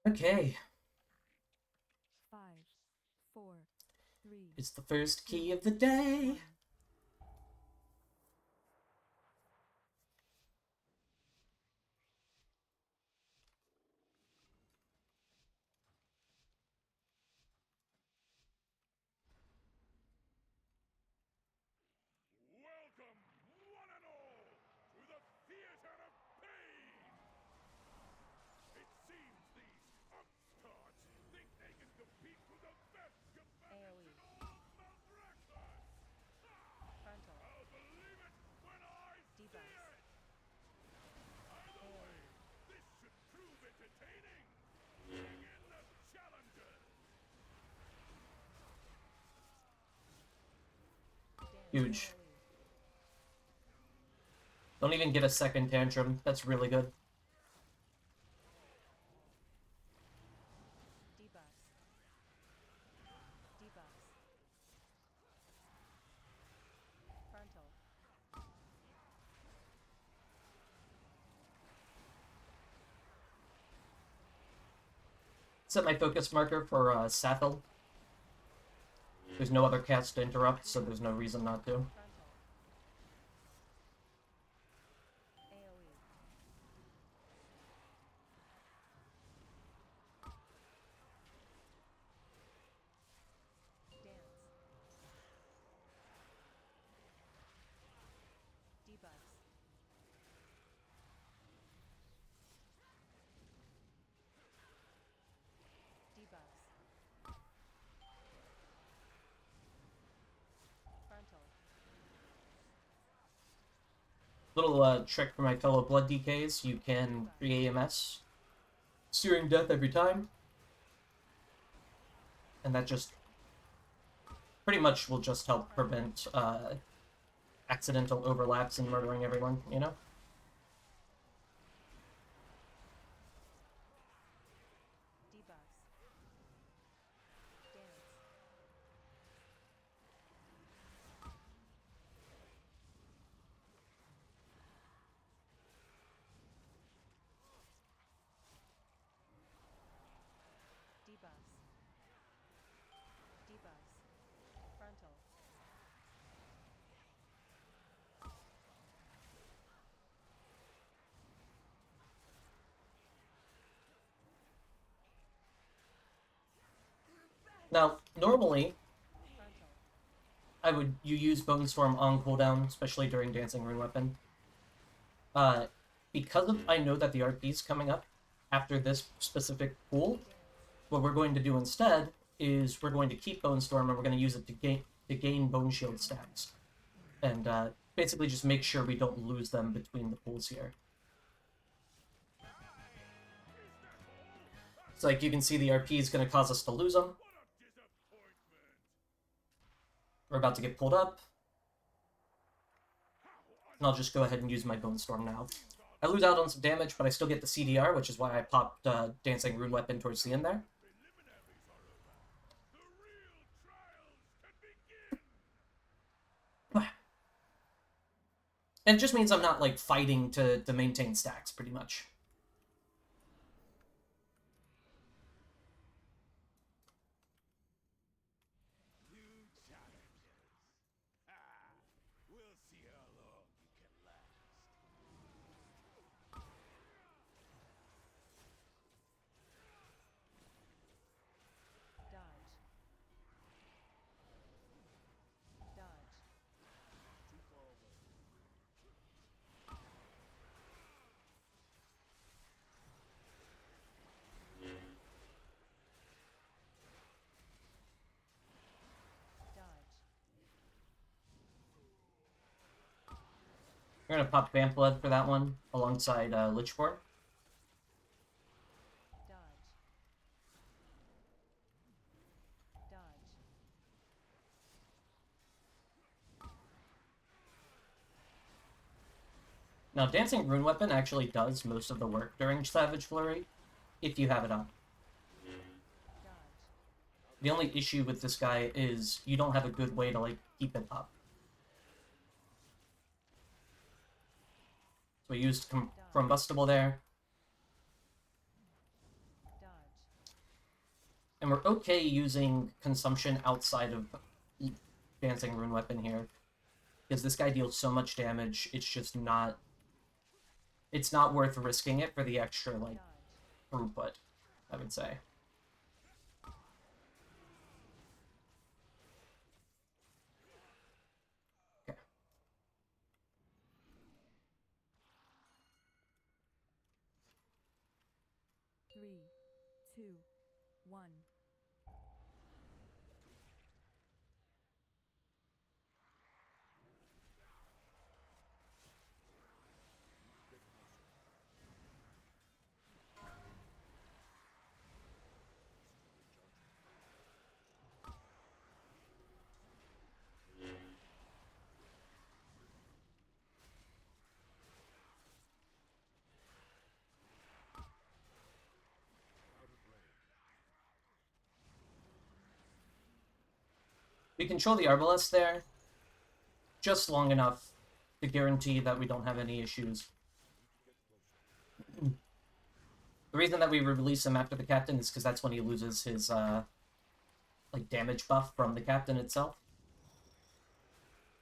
Okay. 5, 4, 3. It's the first key of the day. Welcome, one and all, to the Theater of Pain! It seems these upstarts think they can compete with the best conventional Maldraxxus! Frontal. I'll believe it when I see Debuffs. it! Either way, this should prove entertaining! Bring in the challengers! Dance. Huge. AoE. Don't even get a second tantrum. That's really good. Debuffs. Debuffs. Frontal. Set my focus marker for Sathel. There's no other cast to interrupt, so there's no reason not to. Frontal. AoE. Dance. Debuffs. Debuffs. Frontal. Little trick for my fellow Blood DKs. You can free AMS. Searing Death every time. And that just pretty much will just help prevent accidental overlaps and murdering everyone, you know? Debuffs. Dance. Debuffs. Debuffs. Frontal. Now, normally, Frontal. you use Bone Storm on cooldown, especially during Dancing Rune Weapon. Because I know that the RP is coming up after this specific pool, Dance. what we're going to do instead is we're going to keep Bone Storm and we're going to use it to gain Bone Shield stacks, and basically just make sure we don't lose them between the pools here. So like you can see, the RP is going to cause us to lose them. What a disappointment! We're about to get pulled up. And I'll just go ahead and use my Bone Storm now. I lose out on some damage, but I still get the CDR, which is why I popped Dancing Rune Weapon towards the end there. Preliminaries are over. The real trials can begin! And it just means I'm not, like, fighting to maintain stacks, pretty much. New challenges. We'll see how long you can last. Dodge. Dodge. Too far away. Dodge. We're gonna pop Vamp Blood for that one, alongside Lichborn. Dodge. Dodge. Now, Dancing Rune Weapon actually does most of the work during Savage Flurry, if you have it up. Dodge. The only issue with this guy is you don't have a good way to, like, keep it up. So we used Combustible there. Dodge. And we're okay using consumption outside of Dancing Rune Weapon here. Because this guy deals so much damage, it's just not... It's not worth risking it for the extra, like, Dodge. throughput, I would say. Okay. 3, 2, 1. We control the Arbalest there just long enough to guarantee that we don't have any issues. The reason that we release him after the captain is because that's when he loses his, like, damage buff from the captain itself.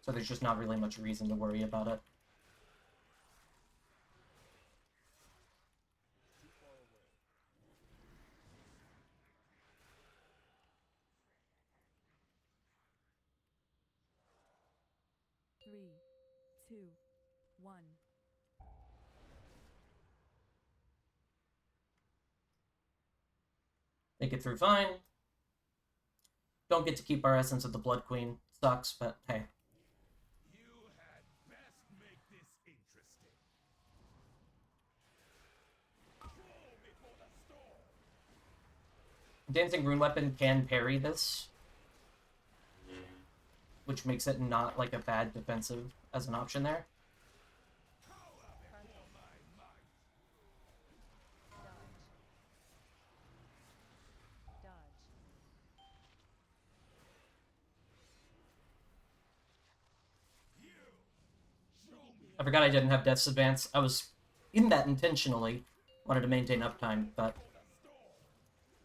So there's just not really much reason to worry about it. Three, two, one. Make it through fine. Don't get to keep our Essence of the Blood Queen. Sucks, but hey. You had best make this interesting. Crawl before the storm. Dancing Rune Weapon can parry this, which makes it not like a bad defensive as an option there. Frontal. Dodge. Dodge. I forgot I didn't have Death's Advance. I was in that intentionally. Wanted to maintain uptime, but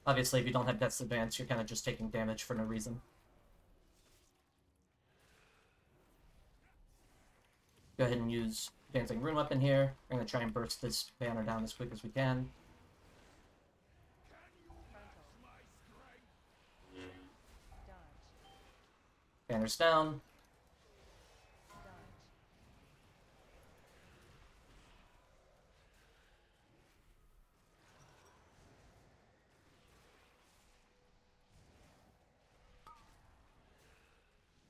obviously if you don't have Death's Advance, you're kind of just taking damage for no reason. Go ahead and use Dancing Rune Weapon here. We're going to try and burst this banner down as quick as we can. Frontal. Dodge. Banner's down. Dodge.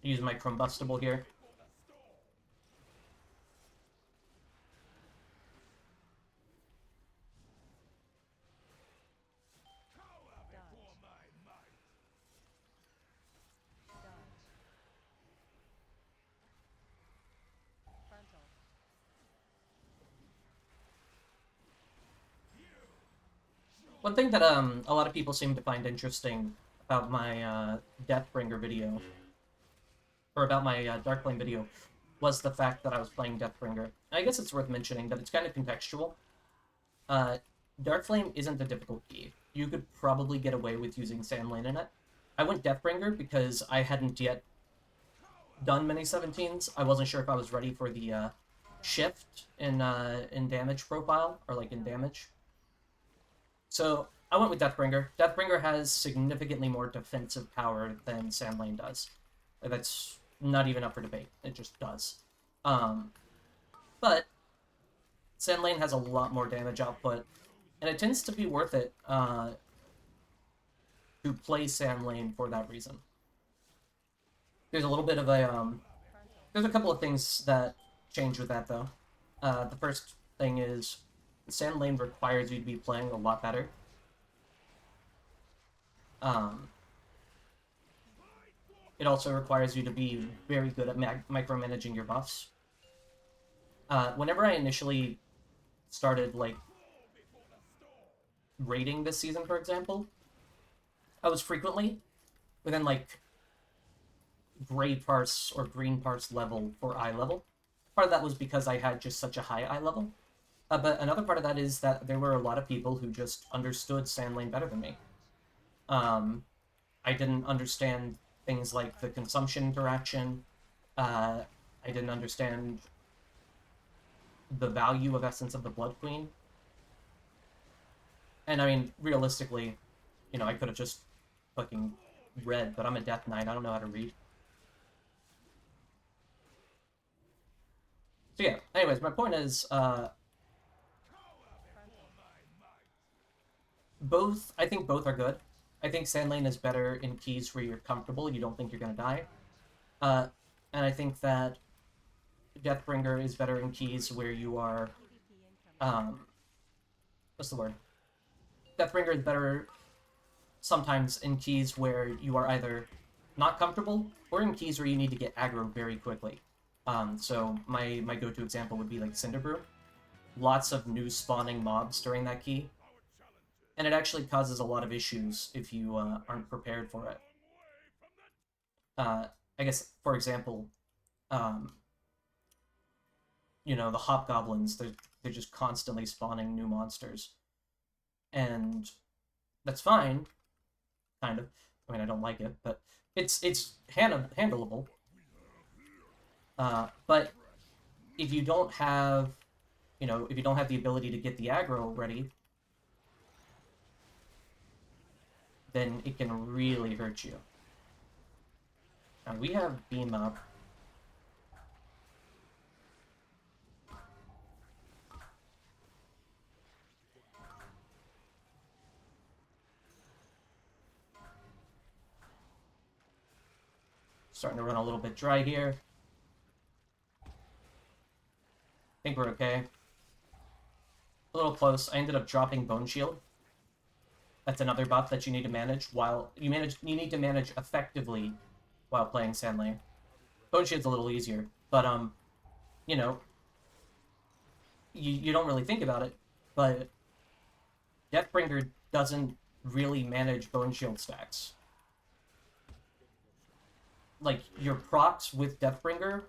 Use my Combustible here. Dodge. Frontal. One thing that a lot of people seem to find interesting about my Deathbringer video, or about my Darkflame video, was the fact that I was playing Deathbringer. I guess it's worth mentioning that it's kind of contextual. Darkflame isn't a difficult key. You could probably get away with using Sand Lane in it. I went Deathbringer because I hadn't yet done many 17s. I wasn't sure if I was ready for the shift in damage profile, or like in damage. So I went with Deathbringer. Deathbringer has significantly more defensive power than Sand Lane does. That's not even up for debate. It just does. But Sand Lane has a lot more damage output, and it tends to be worth it to play Sand Lane for that reason. There's a little bit of a there's a couple of things that change with that though. The first thing is Sand Lane requires you to be playing a lot better. It also requires you to be very good at micromanaging your buffs. Whenever I initially started, like, raiding this season, for example, I was frequently within, like, gray parse or green parse level for eye level. Part of that was because I had just such a high eye level. But another part of that is that there were a lot of people who just understood Sand Lane better than me. I didn't understand things like the consumption interaction. I didn't understand the value of Essence of the Blood Queen. And I mean, realistically, I could have just fucking read, but I'm a Death Knight. I don't know how to read. So yeah, anyways, my point is, I think both are good. I think Sand Lane is better in keys where you're comfortable, you don't think you're gonna die. Uh, and I think that Deathbringer is better in keys where you are, PvP incoming. what's the word? Deathbringer is better sometimes in keys where you are either not comfortable or in keys where you need to get aggro very quickly. So my go-to example would be like Cinderbrew. Lots of new spawning mobs during that key, and it actually causes a lot of issues if you aren't prepared for it. I guess, for example, um, the hobgoblins, they're just constantly spawning new monsters, and that's fine, kind of. I mean, I don't like it, but it's handleable. But if you don't have, if you don't have the ability to get the aggro ready, then it can really hurt you. Now we have beam up. Starting to run a little bit dry here. I think we're okay. A little close. I ended up dropping Bone Shield. That's another buff that you need to manage while you need to manage effectively while playing Sand Lane. Bone Shield's a little easier, but you know, you don't really think about it, but Deathbringer doesn't really manage Bone Shield stacks. Like, your procs with Deathbringer,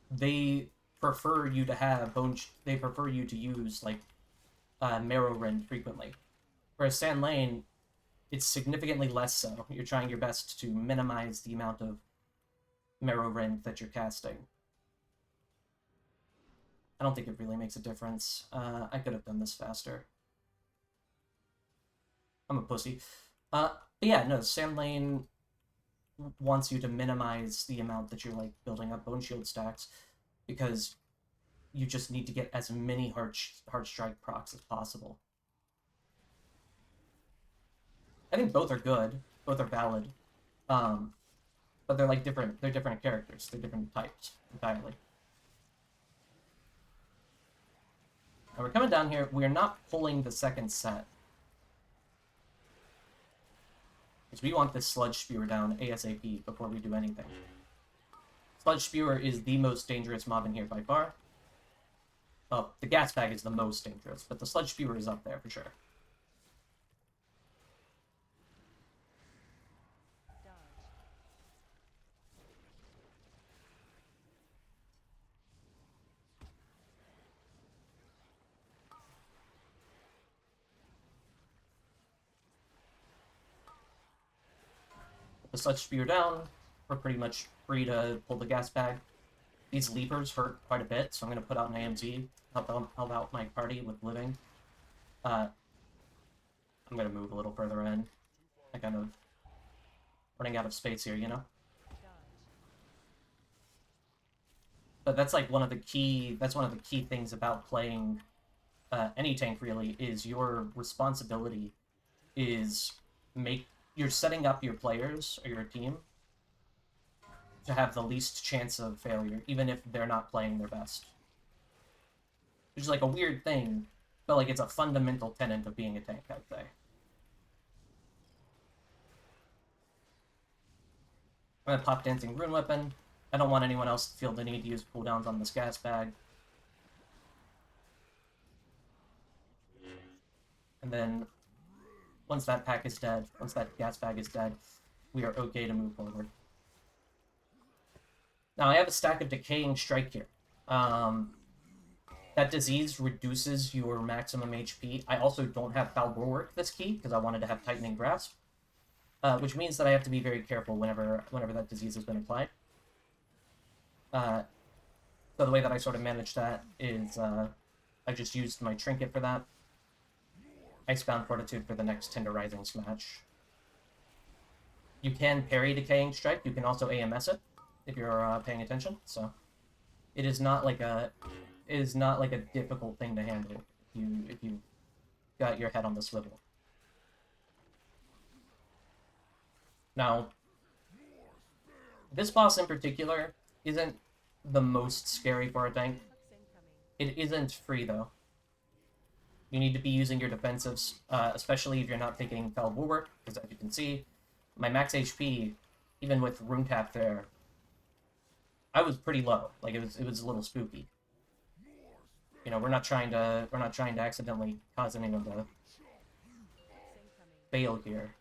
they prefer you to have they prefer you to use, like, Marrow Rend frequently. Whereas Sand Lane, it's significantly less so. You're trying your best to minimize the amount of Marrow Rend that you're casting. I don't think it really makes a difference. I could have done this faster. I'm a pussy. But yeah, no, Sand Lane wants you to minimize the amount that you're, like, building up Bone Shield stacks, because you just need to get as many Heart Strike procs as possible. I think both are good. Both are valid. But they're, like, different. They're different characters. They're different types entirely. Now we're coming down here. We're not pulling the second set, because we want this Sludge Spewer down ASAP before we do anything. Sludge Spewer is the most dangerous mob in here by far. Well, the Gas Bag is the most dangerous, but the Sludge Spewer is up there for sure. Dodge. With the Sludge Spewer down, we're pretty much free to pull the Gas Bag. These Leapers hurt quite a bit, so I'm going to put out an AMZ, help out my party with living. I'm going to move a little further in. I kind of running out of space here, you know? Dodge. But that's like one of the key things about playing any tank, really, is your responsibility is you're setting up your players or your team to have the least chance of failure, even if they're not playing their best. Which is like a weird thing, but like it's a fundamental tenet of being a tank, I'd say. I'm gonna pop Dancing Rune Weapon. I don't want anyone else to feel the need to use cooldowns on this Gas Bag. And then, once that pack is dead, once that Gas Bag is dead, we are okay to move forward. Now, I have a stack of Decaying Strike here. That disease reduces your maximum HP. I also don't have Foul Bulwark this key because I wanted to have Tightening Grasp, which means that I have to be very careful whenever that disease has been applied. So the way that I sort of managed that is I just used my Trinket for that. Icebound Fortitude for the next Tinder Rising smash. You can parry Decaying Strike. You can also AMS it if you're paying attention. So it is not like a difficult thing to handle if you got your head on the swivel. Now, this boss in particular isn't the most scary for a tank. It isn't free though. You need to be using your defensives, especially if you're not taking Foul Bulwark, because as you can see, my max HP, even with Rune Tap there, I was pretty low. Like it was a little spooky. You know, we're not trying to accidentally cause anyone to fail here.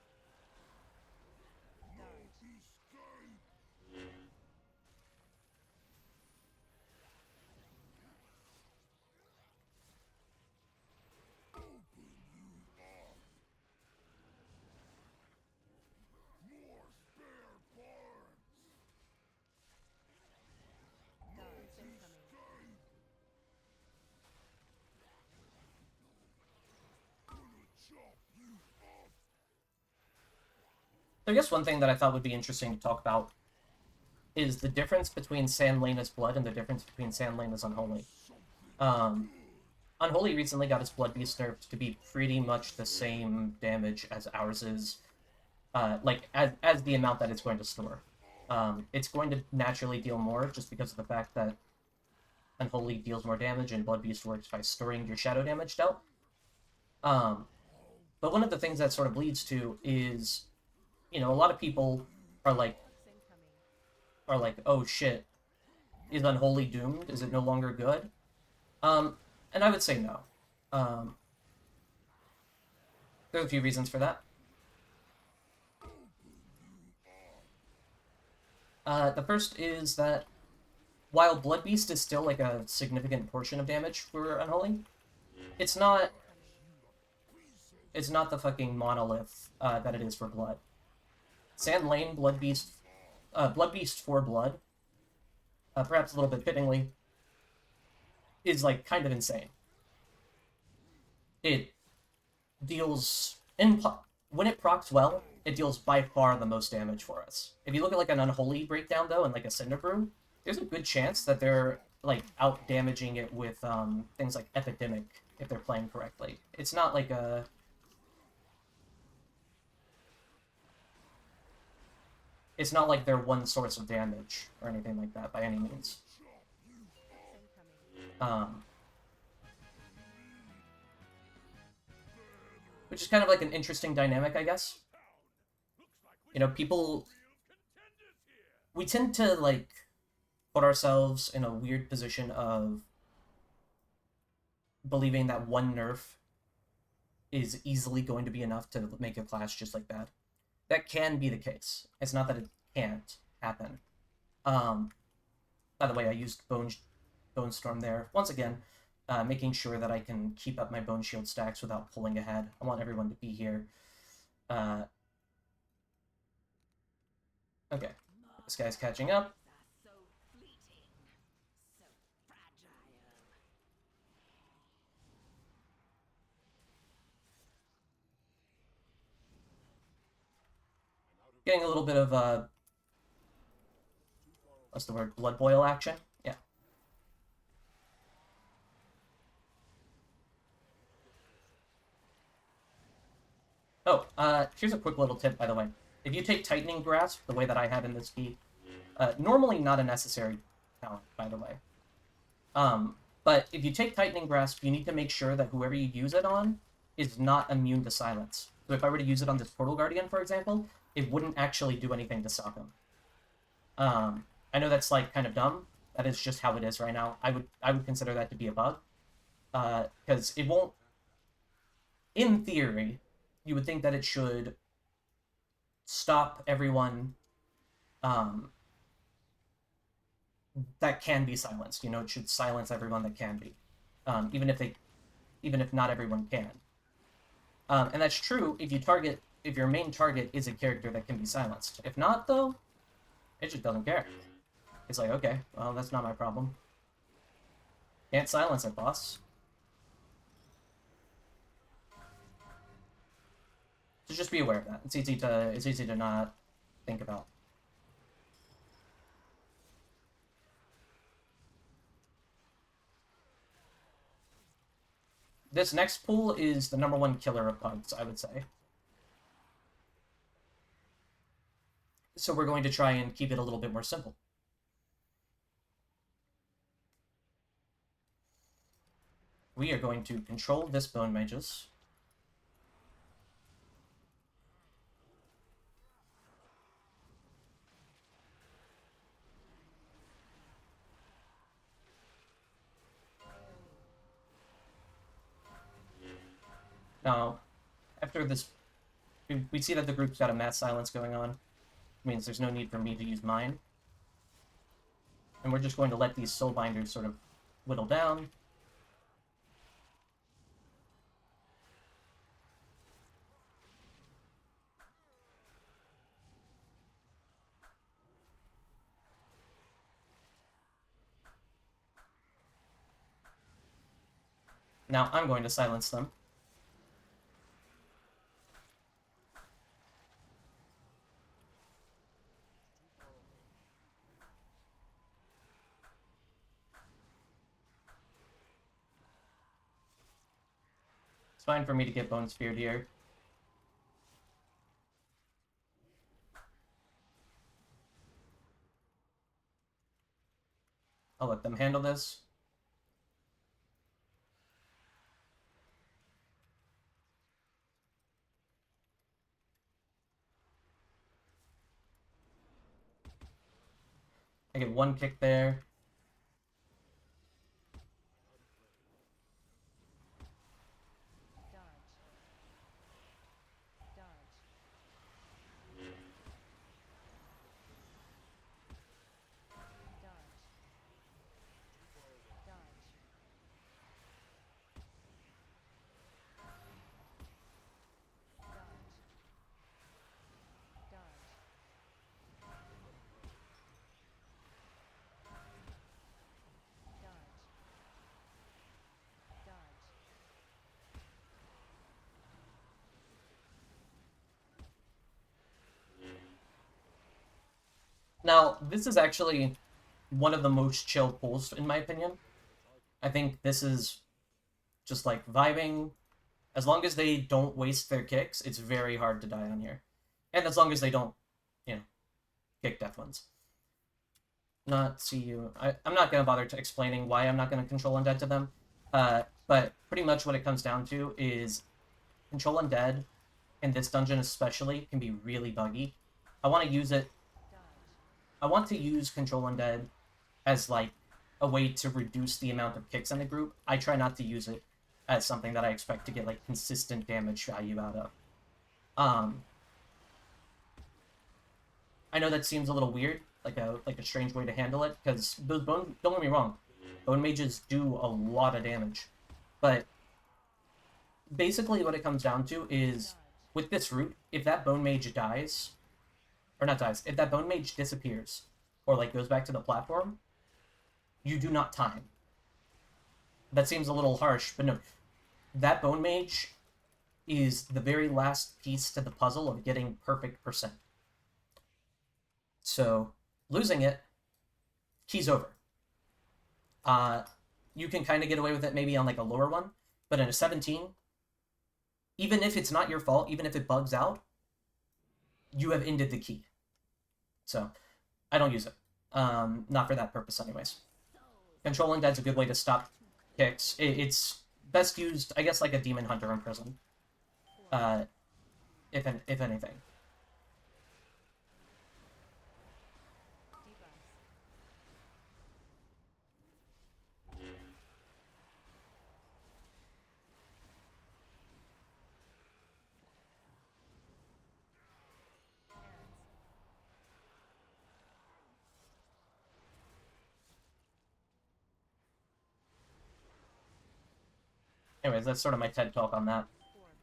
So I guess one thing that I thought would be interesting to talk about is the difference between Sanlena's Blood and the difference between Sanlena's Unholy. Unholy recently got its Blood Beast nerfed to be pretty much the same damage as ours is, like, as the amount that it's going to store. It's going to naturally deal more just because of the fact that Unholy deals more damage and Blood Beast works by storing your shadow damage dealt. But one of the things that sort of leads to is, you know, a lot of people are like, oh shit, is Unholy doomed? Is it no longer good? And I would say no. There's a few reasons for that. The first is that while Blood Beast is still like a significant portion of damage for Unholy, it's not the fucking monolith that it is for Blood. Sand Lane, Blood Beast for Blood, perhaps a little bit fittingly, is like kind of insane. It deals when it procs well, it deals by far the most damage for us. If you look at like an Unholy breakdown though, and like a Cinderbrew, there's a good chance that they're like out damaging it with things like Epidemic if they're playing correctly. It's not like a It's not like they're one source of damage or anything like that by any means. Which is kind of like an interesting dynamic, I guess. You know, we tend to like put ourselves in a weird position of believing that one nerf is easily going to be enough to make a class just like that. That can be the case. It's not that it can't happen. By the way, I used Bone Storm there. Once again, making sure that I can keep up my Bone Shield stacks without pulling ahead. I want everyone to be here. Okay. This guy's catching up. Getting a little bit of, what's the word? Blood boil action? Yeah. Oh, here's a quick little tip, by the way. If you take Tightening Grasp, the way that I have in this key, normally not a necessary talent, by the way. But if you take Tightening Grasp, you need to make sure that whoever you use it on is not immune to silence. So if I were to use it on this Portal Guardian, for example, it wouldn't actually do anything to stop him. I know that's like kind of dumb. That is just how it is right now. I would consider that to be a bug. Because it won't... In theory, you would think that it should stop everyone that can be silenced. You know, it should silence everyone that can be. even if not everyone can. And that's true if your main target is a character that can be silenced. If not, though, it just doesn't care. It's like, okay, well, that's not my problem. Can't silence it, boss. So just be aware of that. It's easy to not think about. This next pool is the #1 killer of pugs, I would say. So we're going to try and keep it a little bit more simple. We are going to control this Bone Mages. Now, after this, we see that the group's got a mass silence going on. It means there's no need for me to use mine. And we're just going to let these Soulbinders sort of whittle down. Now I'm going to silence them. It's fine for me to get Bone Speared here. I'll let them handle this. I get one kick there. Dodge. Dodge. Dodge. Dodge. Dodge. Dodge. Dodge. Dodge. Now, this is actually one of the most chill pools, in my opinion. I think this is just like vibing. As long as they don't waste their kicks, it's very hard to die on here. And as long as they don't, kick death ones. Not see you. I'm not going to bother explaining why I'm not going to control undead to them. But pretty much what it comes down to is control undead, in this dungeon especially, can be really buggy. I want to use it. Dodge. I want to use control undead as like a way to reduce the amount of kicks in the group. I try not to use it as something that I expect to get like consistent damage value out of. I know that seems a little weird, like a strange way to handle it, because those don't get me wrong, Bone Mages do a lot of damage. But basically what it comes down to is, Dodge. with this route, if that Bone Mage dies, or not dies, if that Bone Mage disappears, or like goes back to the platform, you do not time. That seems a little harsh, but no. That Bone Mage is the very last piece to the puzzle of getting perfect percent. So, losing it, key's over. You can kind of get away with it maybe on like a lower one, but in a 17, even if it's not your fault, even if it bugs out, you have ended the key. So, I don't use it. Not for that purpose anyways. Control Undead's a good way to stop kicks. It's best used, I guess, like a Demon Hunter in prison. If anything. Debuff. Hands. Anyways, that's sort of my TED talk on that. Orbs.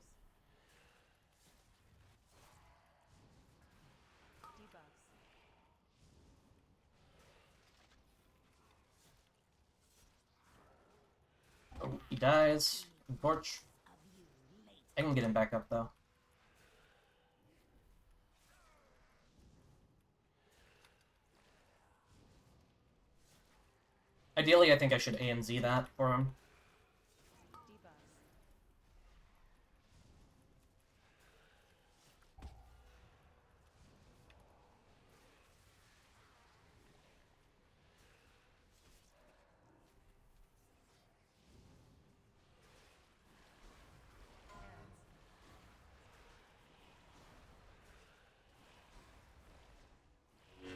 Debuffs. Oh, he dies. Torch. I can get him back up, though. Ideally, I think I should AMZ that for him. Debuffs. Hands.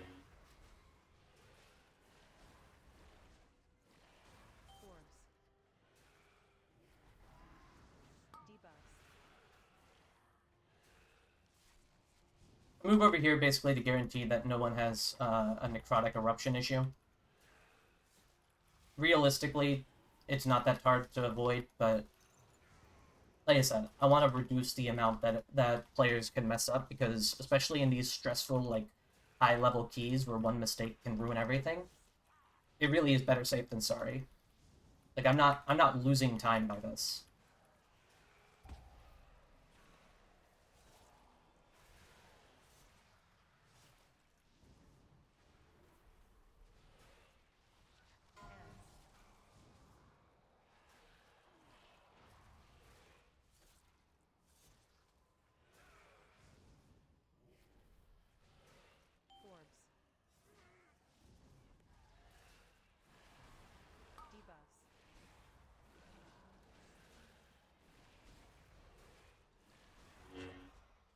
Orbs. Debuffs. Move over here basically to guarantee that no one has a necrotic eruption issue. Realistically, it's not that hard to avoid, but like I said, I want to reduce the amount that players can mess up, because especially in these stressful, like, high-level keys where one mistake can ruin everything, it really is better safe than sorry. Like, I'm not losing time by this. Hands. Orbs. Debuffs.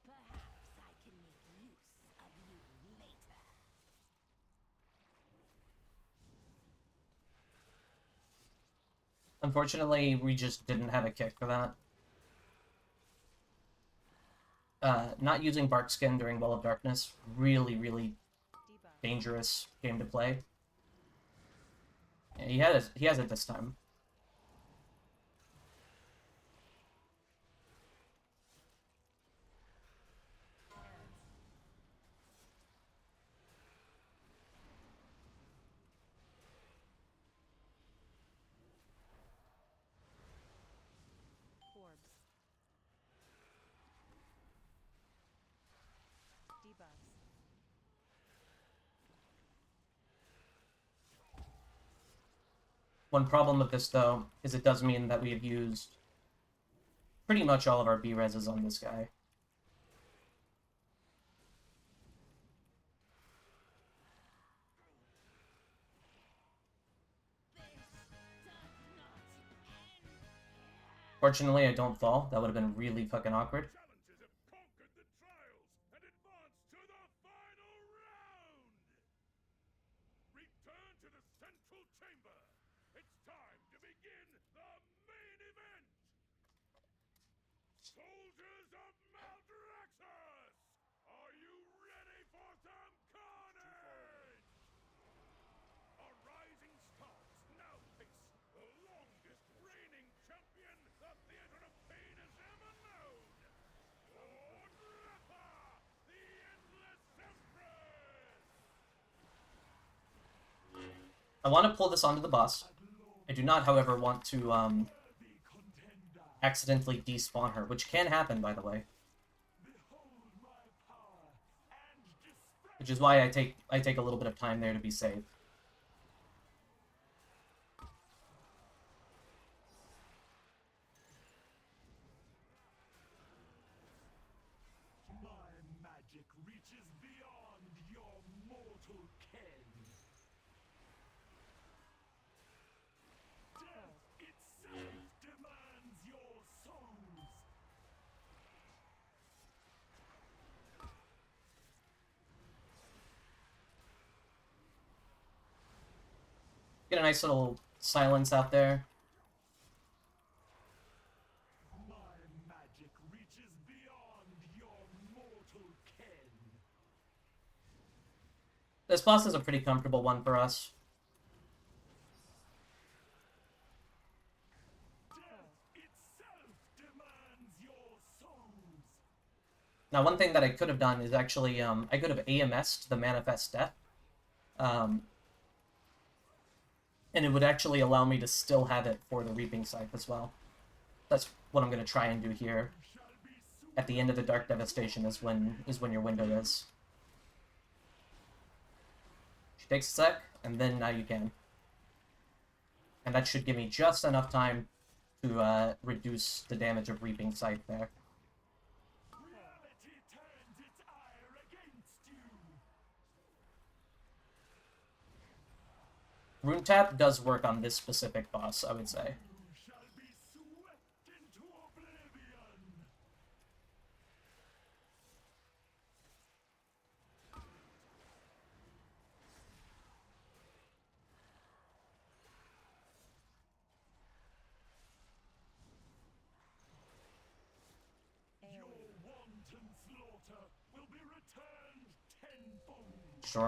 Perhaps I can make use of you later. Unfortunately, we just didn't have a kick for that. Not using Bark Skin during Well of Darkness, really, really Debuffs. dangerous game to play. Yeah, he has it this time. Hands. Orbs. Debuffs. One problem with this, though, is it does mean that we have used pretty much all of our B-reses on this guy. Fortunately, I don't fall. That would have been really fucking awkward. Challenges have conquered the trials and advanced to the final round! Return to the central chamber. It's time to begin the main event! Soldiers of Maldraxxus! Are you ready for some carnage? A rising stars now face the longest reigning champion the Theater of Pain has ever known! Lord Rappa, the Endless Empress! I want to pull this onto the boss. I do not, however, want to accidentally despawn her, which can happen, by the way. Which is why I take a little bit of time there to be safe. My magic reaches beyond your mortal ken. Death itself demands your souls. Get a nice little silence out there. My magic reaches beyond your mortal ken. This boss is a pretty comfortable one for us. Death Now, one thing that I could have done is actually, I could have AMS'd the Manifest Death. And it would actually allow me to still have it for the Reaping Scythe as well. That's what I'm going to try and do here. At the end of the Dark Devastation is when your window is. She takes a sec, and then now you can. And that should give me just enough time to reduce the damage of Reaping Scythe there. Reality turns its ire against you. Rune Tap does work on this specific boss, I would say. You shall be swept into oblivion. Your wanton slaughter will be returned tenfold. So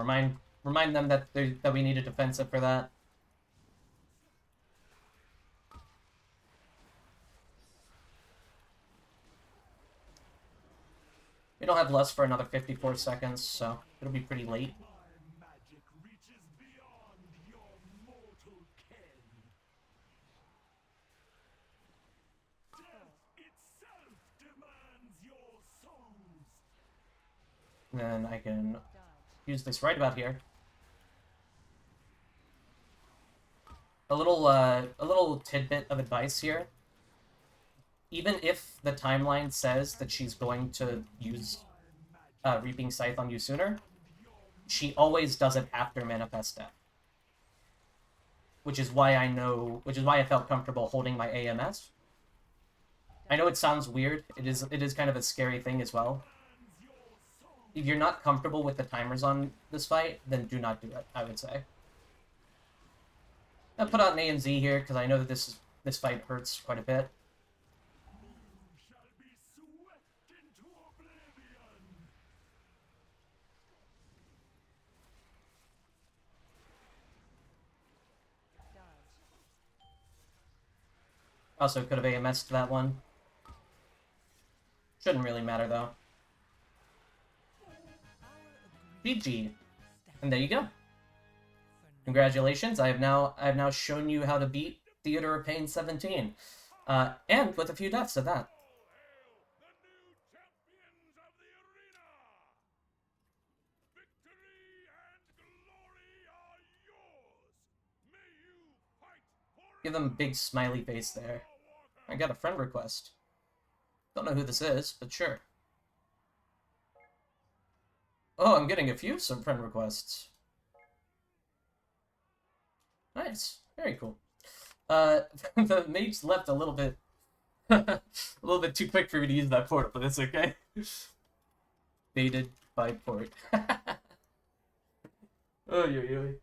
remind them that that we need a defensive for that. We don't have less for another 54 seconds, so it'll be pretty late. My magic reaches beyond your mortal ken. Death itself demands your souls. And then I can Dodge. use this right about here. A little tidbit of advice here. Even if the timeline says that she's going to use Reaping Scythe on you sooner, she always does it after Manifest Death. Which is why I felt comfortable holding my AMS. I know it sounds weird. It is kind of a scary thing as well. If you're not comfortable with the timers on this fight, then do not do it, I would say. I'll put out an AMZ here, because I know that this fight hurts quite a bit. You shall be swept into oblivion. Dodge. Also could have AMS'd that one. Shouldn't really matter, though. GG. And there you go. Congratulations, I have now shown you how to beat Theater of Pain 17. And with a few deaths at that. Hail the new champions of the arena! Victory and glory are yours! May you fight forever! Give them a big smiley face there. I got a friend request. Don't know who this is, but sure. Oh, I'm getting some friend requests. Nice. Very cool. The mage left a little bit too quick for me to use that port, but it's okay. Baited by port. Oh, yo.